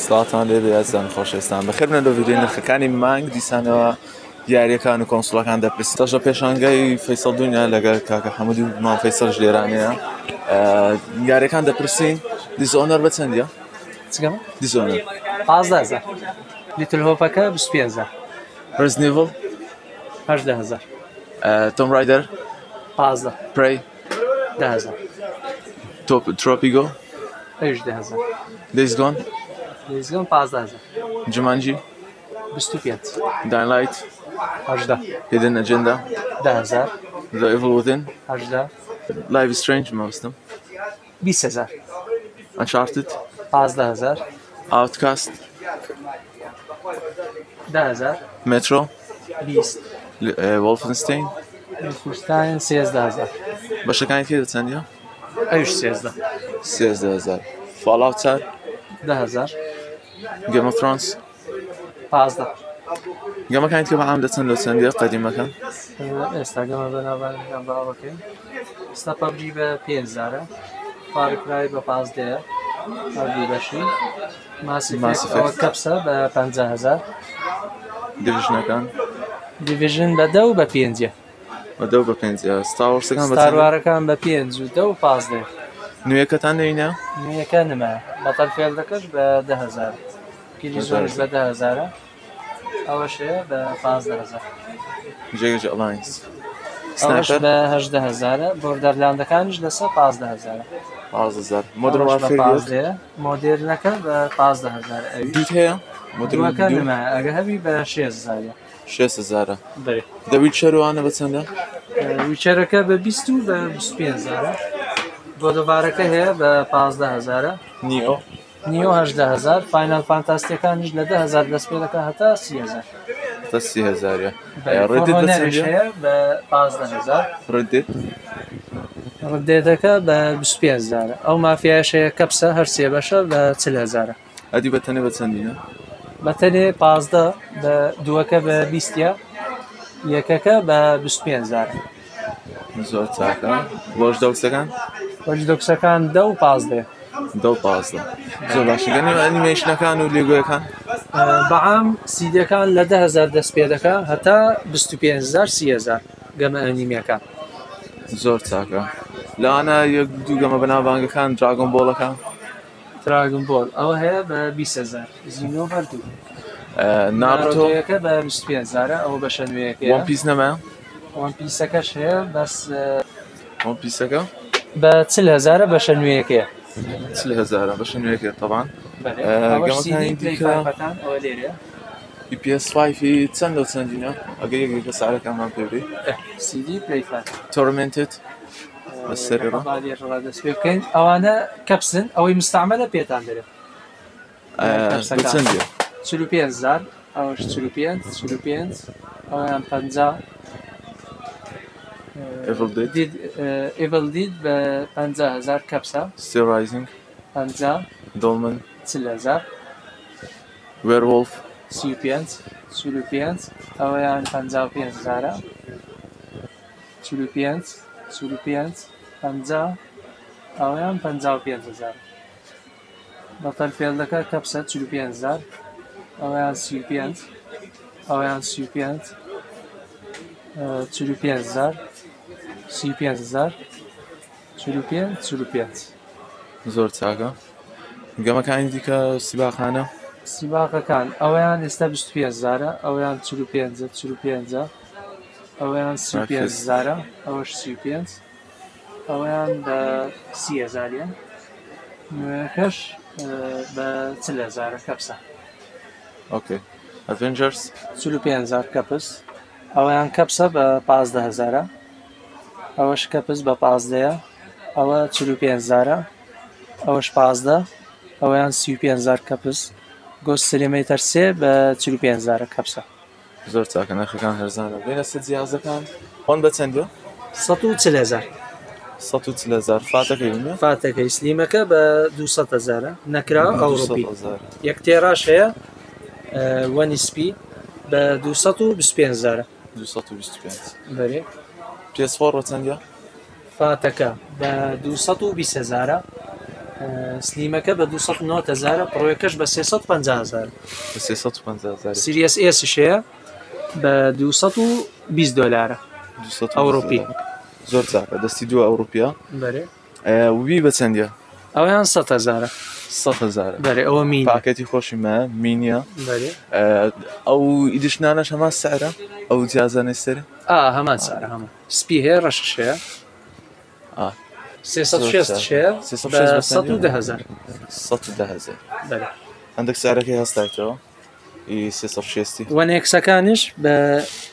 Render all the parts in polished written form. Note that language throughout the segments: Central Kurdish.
سڵاتان لێبێ ئازان خۆشەویستان بەخێر بنە لە ڤیدیۆی نرخەکانی مانگ دیسانەوە یاریەکان و کۆنسڵەکان دەپرسی تەژە پێشانگای فەیسەڵ دوونیا لەگەڵ کاکە حەمەدی و مام فەیسەڵش لێرانەیە یاریەکان دەپرسین دیزۆنەر بە چەندە؟ چگەمە؟ دیزۆنەر 15,000 لیتل هۆپەکە 25,000 ڕزنیڤڵ 18,000 تۆم رایدەر 15 پرەی 10,000 ترۆپیگۆ 18,000 دەیزگۆن لیزگەم 15,000 جمانجی 25 داینلایت 18 هیدن ئەجەندا 10,000 The Evil Within 18 Life is Strange مەوەستم 20,000 Uncharted 15,000 Outcast 10,000 Metro 20 Wolfenstein فورستاین 13,000 بەشەکانی تێ چەندە؟ ئەوش 13 13,000 Fallout 4 10,000 Game of Thrones 15 گەمەکانی تکە بەعام دەچەند لە چەندە قەدیمەکان ئێستا گەمە بەناوبانەکان باوەکەین ئێستا پەبجی بە 5,000 فارکرای بە 15 هەردوو بەشی ماسیفێکەوە کەپسە بە 50,000 دیڤژنەکان دیڤژن بە 10 و بە 5 بە 10 بە 5 ستاوەرسەکان بە چەند؟ ستاروارەکان بە 5 و 10 و 15 نوێیەکەتان نینە؟ نوێیەکە نمە بەتەلفێلدەکەش بە 10,000 کلیزۆنش بە 10,000 ئەوەشەیە بە 15,000 جێگەج ئەڵاینس ئەوەش بە 18,000 بۆردەرلاندەکانش لەسەر 15,000 15,000 مۆدرن وارفێر مۆدێرنەکە بە 15,000 ئەوی دووت هەیە؟ مۆدرنەکە نمە ئەگە هەبی بە 6,000 6,000 بەێ دەویت شەروانە بە چەندە؟ ویچەرەکە بە 20 و بە 25,000 بۆ دەوارەکە هەیە بە 15,000 نیۆ نیۆ 18,000 فاینال فانتاستیەکانیش لە 10,000 دەست پێ دەکە هەتا 30,000 تا 30,000 ڕێدێت هەیە بە 15,000 ڕێدێت ڕدێتەکە بە 25,000 ئەو مافیایشەیە کەپسە هەر سێ بەشە بە 40,000 ئەدی بەتەنێ بە چەندینە؟ بەتەنێ 15 بە دووەکە بە 20 یەکەکە بە 25,000 زۆر چاکە بۆش دەوسەکان؟ وەج دۆکسەکان 10 و 15 دە و 15 زۆر باشە گەنی ئەنیمێشنەکان و لێگۆیەکان؟ بەعام سیدەکان لە 10,000 دەست پێ دەکە هەتا 25,000 30,000 گەمە ئەنیمیەکان زۆر چاکە لەوانە یەک دوو گەمە بەناوبانگەکان دراگۆن بۆڵەکان دراگن بۆڵ ئەوە هەیە بە 20,000 زیینۆ هەردوو ناڕۆیەکە بە 25,000 ئەوە بەشە نوێیەکە وان پیس نەمە؟ وان پیسەکەش هەیە بەس وان پیسەکە؟ بە 40,000 بەشە نوێیەکەیە 40,000 بەشە نوێیەکە تەبان گەمەکانی دیکە ئەوە لێرە PS5 چەند و چەندینە؟ ئەگەر یەکێکە سعرەکانمان پێ بێ CD پلیفات تۆرمنتد بەسەرێڕە دەست پێ بکەین ئەوانە کەپسن ئەوەی مستعملە پێتان دەرێت بە چەندە؟ 45,000 ئەوەش 45 ئەویان 50 Evil Dead بە 50,000 کەپسە Still Rising 50 Dolmen 40,000 Werewolf 35 ئەوەیان 55,000 45 50 ئەوەیان 55,000 بەتەلفێلدەکە کەپسە 45,000 ئەوەیان 35 ئەوەیان 35 45,000 35,000 45 زۆر چاکە گەمەکانی دیکە سیباخانە؟ سیباقەکان ئەوەیان ئێستا 25,000 ئەوەیان 45 ئەوەیان 35,000 ئەوەش 35 ئەوەیان بە 30,000 نوێەکەش بە 40,000 کەپسە ئۆکێ ئەڤێنجەرس 45,000 کەپس ئەوەیان کەپسە بە 15,000 ئەوەش کەپس بە 15 ئەوە 45,000 ئەوەش 15 ئەوەیان 35,000 کەپس گۆست سلیمەیتەر سێ بە 45,000 کەپسە زۆر چاکە نرخەکان هەرزانە بێنە سە جیازەکان ئەوان بە چەندە؟ 140,000 140,000 فاتەکەی بینە؟ فاتەکەی سلیمەکە بە 200,000 نەکرا ئەوڕۆپی یەک تێڕاش هەیە وەنیسپی بە 225,000 225 بەرێ PS4 بە چەندە؟ فاتەکە بە 220,000 سلیمەکە بە 290,000 پڕۆیەکەش بە 350,000 350,000 سیریەس ئێسش هەیە بە 220 دلار ئەوروپی زۆر چاکە دەستی دووە ئەوروپیا بەرێ وی بە چەندە ئەویان 100,000 100,000 بەرێ ئەوە مین پاکەتی خۆشی مە مینیە بەرێ ئەو ئیدیشنانەش هەمان سعرە ئەو جیازانەی سەر هەمان سارە هەمان سپی هەیە ڕەشش هەیە 360 هەیە بە 110,000 110,000 بەرێ هەندێک سعرەکەی هەستایتەوە ئی 360 وەنێکسەکانیش بە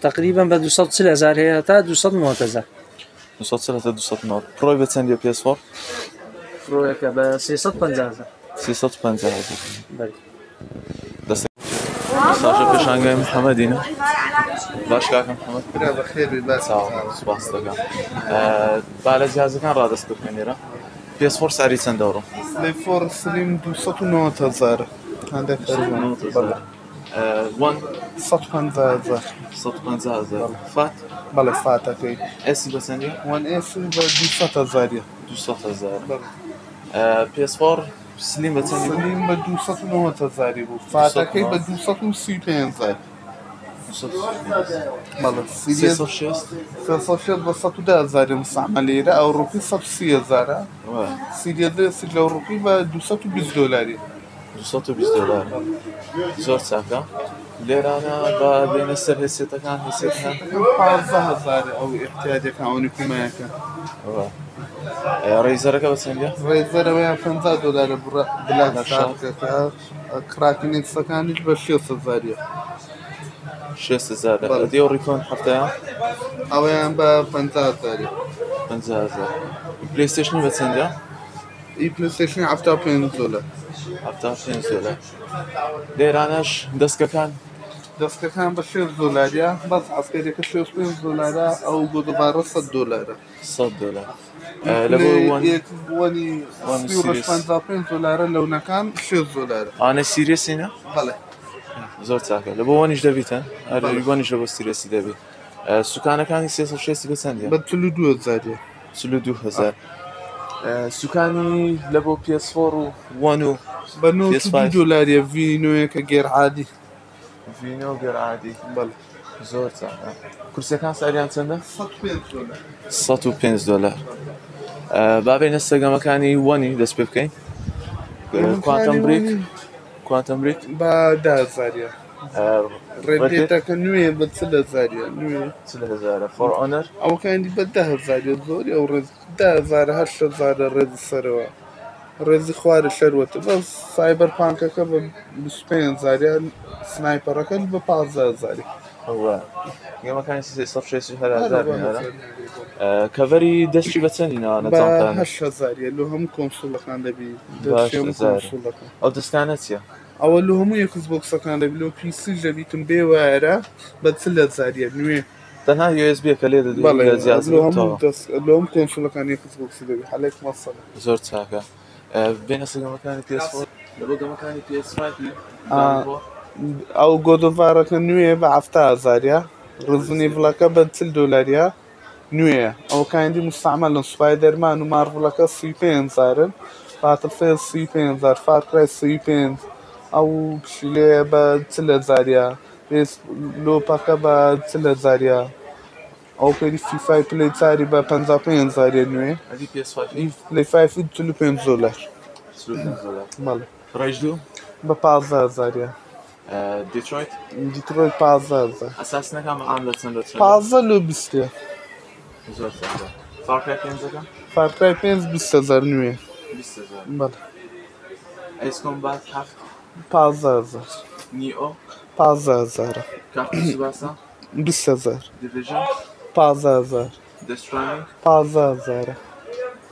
تقریبا بە 240,000 هەیە تا 290,000 290 پڕۆی بە چەندە PS4 پڕۆیەکە بە 350,000 350,000 بەرێ ساژە پێشانگای محەممەدینە باش کاکەم محەممەد برا بەخێر سپاس دەکەم با لە جیازەکان ڕادەست بکەنێرە PS4 ساری چەند دەوڕۆ لێ فۆر سلیم 290,000 هەندێک وان 150,000 150,000 فات بەڵێ فاتەکەی ئێسی بە چەندە وان ئێسی بە 200,000 200,000 PS4 سلیم بە چەندی سلیم بە 290,000 بوو فاتەکەی بە 235,000 بەڵێ سیریەس 360 بە 110,000 مستعملێرە ئەوروپی 130,000 سیریەسی لە ئەوروپی بە 220 دلاری 220 دلار زۆر چاکە لێرانە بە بینە سەر هێسێتەکان هێسێتەکان 15,000 ئەو احتیاجەکە ئەوەی کومایەکە ڕێیزەرەکە بە چەندە ڕێزەرەوەیان 50 دلار بلاکەکە کراکنێکسەکانیش بە 6,000 6,000 دیێ ڕیکۆن هەفتەیان ئەوەیان بە 50,000 50,000 پلەیستێشنی بە چەندە ئی پلەیستێشنی 75 دلار 75 دلار لێرانەش دەستکەکان دەستکەکان بە 6 دلاریە بەس ئەسکەرێکە 65 دلارە ئەو گۆدەبارە 100 دلارە 100 دلار لە بۆ وانی 55 دلارە لەونەکان 6 دلارە ئانە سیریەسینە بەڵێ زۆر چاکە لە بۆ وانیش دەبیتە وانیش لە بۆ سیرەسی دەبێت سوکانەکانی 360 بە چەندە بە 42,000 42,000 سوکانی لە بۆ PS4 و وان و بە 90 دلاریە ڤینۆیەکە گێرعادی ڤینۆ گەرعادی بەڵێ زۆر چاکە کورسەکان ساریان چەندە 105 دلار 105 دلار بابێنە سەگەمەکانی وانی دەست پێ بکەین کوانتەم بریک بە 10,000 ڕێدێتەکە نوێ بە 40,000 نوێ 40,000 فۆر ئۆنەر ئەوکانی بە 10,000 زۆری ئەو ڕێز 10,000 8,000 ڕێزی سەرەوە ڕێزی خوارە شەروەتە بە سایبەر پانکەکە بە 25,000 سنایپەرەکەن بە 15,000 گەمەکانی 360,000 کەڤەری دەستی بە چەندی ناوانە 8,000 لە هەموو کۆنسۆڵەکان دەبی ئەو دەستانە چییە؟ ئەوە لە هەموو یەکس بۆکسەکان دەبی لە پیسی دەبیتم بێ وایرە بە 40,000 نوێ تەنها USB کە لێ لە هەم کۆنسۆڵەکان یەکس بۆکسی دەبی حالێک مەسەڵە زۆر چاکە بێنە سەگەمەکانی PS4 لە بۆ گەمەکانی PS5 ئەو گۆدۆڤارەکە نوێ بە 7,000 ڕزنی ڤڵەکە بە 40 دلاریە نوێە ئەوکاندی مستعملن سوپایدەرمان و مارڤڵەکە 35,000 باتڵفێ 35,000 فارکرای 35 ئەو پشیلێ بە 40,000 لۆپەکە بە 40,000 ئەو پێری فیفای پلەی چاری بە 55,000 نوێ پلەی 45 دلار بەڵێ ڕێژدوو بە 15,000 دیترۆیت 15,000 ئەساسنەکان بەعام لە چەند 15 لۆ 20 زۆر چاکە فارکرای پێنجەکە فارکرای 20,000 نوێ 20,000 بەڵێ ئەیس کۆمبات 15,000 نیئۆ 15,000 کارتی سوباسا 20,000 دیڤیژن 15,000 دەسترانینگ 15,000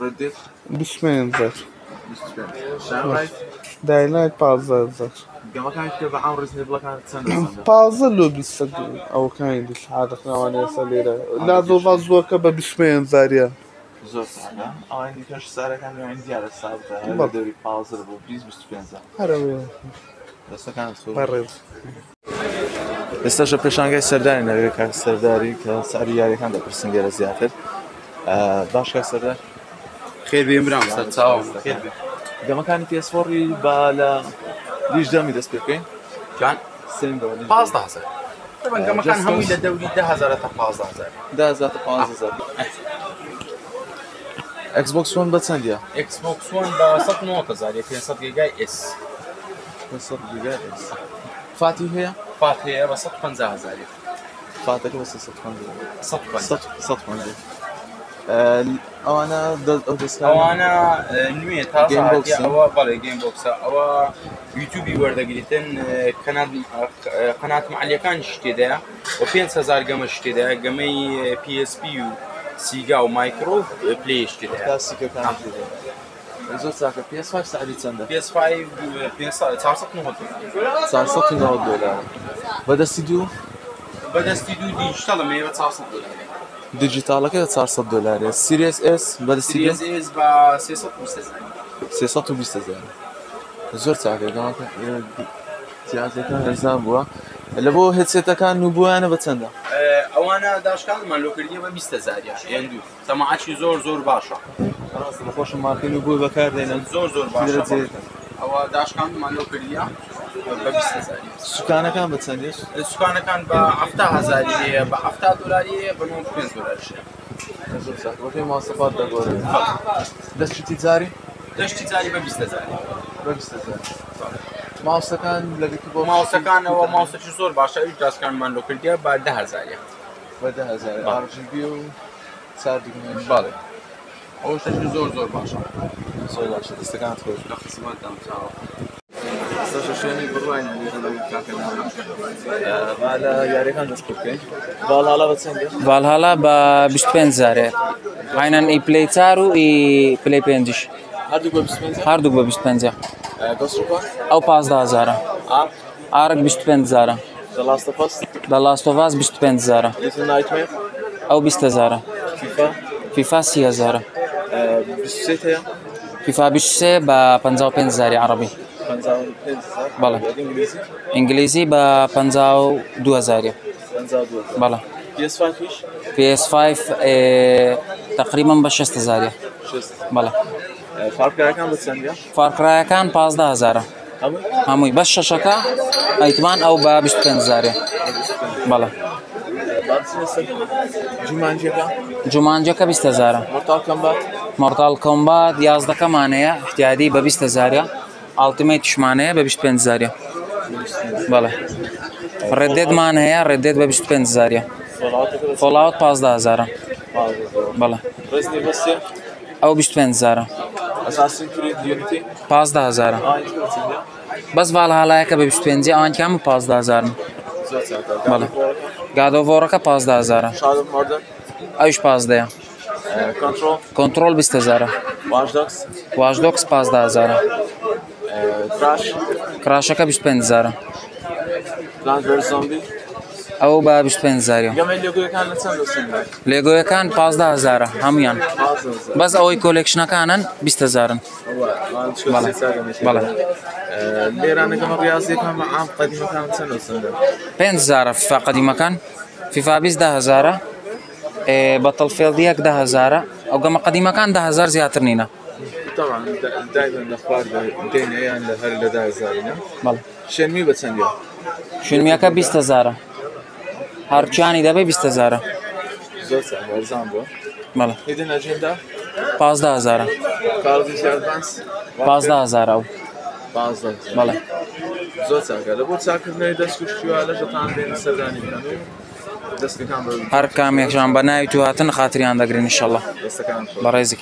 ڕێدێت 25,000 شانڕایت داینایت 15,000 گەمەکانی پێ بەعام ڕزنی بڵەکان چەند 15 لۆ 20 ئەوکانی دیش عادەخناوانێ سەلێرە لازۆڤا زووەکە بە 25,000 زۆر چاکە ئەوان دیکەش سارەکان نوێن دیارە سابتە دەوری 15 بۆ 20-25 هەرەوەیە دەستەکانت بەڕێز ئێستاش لە پێشانگای سەرداری نەوێت کاک سەرداری کە ساری یاریەکان دەپرسن گەرە زیاتر باش کاک سەردار خێر بێم برام سەر چاوم خێر بێ گەمەکانی PS4ی با لە لیژ دەمی دەست پێ بکەین جان سێن بەوە 15000 طبعا گەمەکان هەمووی لە دەوری 10000 تا 15000 10,000 تا 15,000 Xbox One بە چەندیە؟ Xbox One بە 190000 500 گیگای S 500 گیگا S فاتی هەیە؟ فات هەیە بە 150000 فاتەکە بە 150 150 ئەوانە دەستکاری ئەوانە نوێ تازە Game box هاتیە ئەوە بەڵێ گەیم بۆکسە ئەوە یوتیوبی وەردەگریتن قەنات معلیەکان شتێدایە و 5000 گەمە شتێدایە گەمەی PSP و سیگا و مایکرۆ پلی شتێدایە کلاسیکەکان زۆر چاکە PS5 سعدی چەندە؟ PS5 490 $490 بەدەستی دوو بەدەستی دوو دیجیتاڵە مێوە 400 دیجیتالەکە $400 Series S بەدەستی سیریز S بە 320,000 زۆر چاکە جیازەکان ڕێزان بووە لە بۆ هێدسێتەکان نوبوویانە بە چەندە؟ ئەوانە داشکانمان لۆکردیە بە 200,000 هێندوو تەماعەکی زۆر باشە خۆشم مارکەی نوبووی بەکاردێنن زۆر باشە ئەوە داشکانمان لۆکردیە بە 200,000 سوکانەکان بە چەندێش؟ سوکانەکان بە 7,000 هەیە بە $70 بە $95 زۆر چاکە بەپێی ماسەفات دەگۆڕێت دەستشتی جاری؟ دەشتی جاری بە 200,000 بە 20,000 ماوسەکان لەگەتی بۆ ماوسەکانەوە ماوسەکی زۆر باشە ئەوش داشکانمان لۆکردیە بە 10,000 بە 10,000 RGB و 4 دیگمەش باڵێ ئەوە شتێکی زۆر باشە زۆر باشە دەستەکانت خۆش لە خزمەتدام چاوە سەشە شوێنی بڕواین با لە یاریەکان دەست پێ بکەین ڤالهالا بە چەندە؟ ڤالهالا بە 25,000 عینەن ئی پلەی 4 و ئی پلەی 5 هەردوو بە 25 هەردوو بە 25 گۆستروپا ئەو 15,000 ئارک 25,000 The Last of Us The Last of Us 25,000 Little Nightmare ئەو 20,000 FIFA فیفا 30,000 23 هەیە فیفا 23 بە 55,000 عربی 55,000 بەڵێ ئینگلیزی ئینگلیزی بە 52,000 52 بەڵێ PS5 فیش PS5 تقریبا بە 6,000 بەڵێ فارکارەکان بە چەندە؟ فارکرایەکان 15,000 هەمووی بەس شەشەکە ئەیتمان ئەو بە 25,000 بەڵێ جومانجیەکان جومانجەکە 20,000 Mortal Kombat مۆرتال کۆمبات 11کەمانەیە احتیادی بە 20,000 ئالتیمەیتشمانەیە بە 25,000 بەڵێ ڕێدێدمان هەیە ڕێدێد بە 25,000 فۆڵاوت 15,000 بەڵێ Resident Evil 3 ئەو 25,000 Assassin's Creed Unity 15,000 ئایتکە بە چەندە؟ بەس ڤالهالایەکە بە 25 ئەوانکیان بە 15,000 زۆر چاکە بەڵێ گادۆڤۆڕەکە 15,000 Shadow of Mordor ئەوش 15 Control کۆنتڕۆل 20,000 Watch Dogs واشدۆکس 15,000 Crash کراشەکە 25,000 Plants vs Zombies ئەو بە 25,000 گەمەی لێگۆیەکان لە چەند دەستێنن؟ لێگۆیەکان 15,000 هەمویان 15,000 بەس ئەوەی کۆلێکشنەکانن 20,000 بەڵێ لێرانە گەمە ڕاستیەکان بە عام قەدیمەکان چەند دەستێنن؟ 5,000 فیفا قەدیمەکان فیفا 20 10,000 بەتڵفێڵدیەک 10,000 ئەو گەمە قەدیمەکان 10,000 زیاتر نینە طبعا دايما الاخبار دين يعني هل لدى زارنا بەڵێ شنمي بتسنيا شوێنمیەکە 20,000 هەرچیانی دەبێ 20,000 زوج ارزان بو بەڵێ هيدن اجندا 15,000 كارلز ادفانس 15,000 ئەو 15 بەڵێ زوج ساكا لبو تساكر ني دسكو شو على جتان بين سرداني كانو دست كان هەر کامێکشان بە ناوی تو هاتن خاتریان دەگرن ئینشەڵڵا دست كان بە ڕێزێک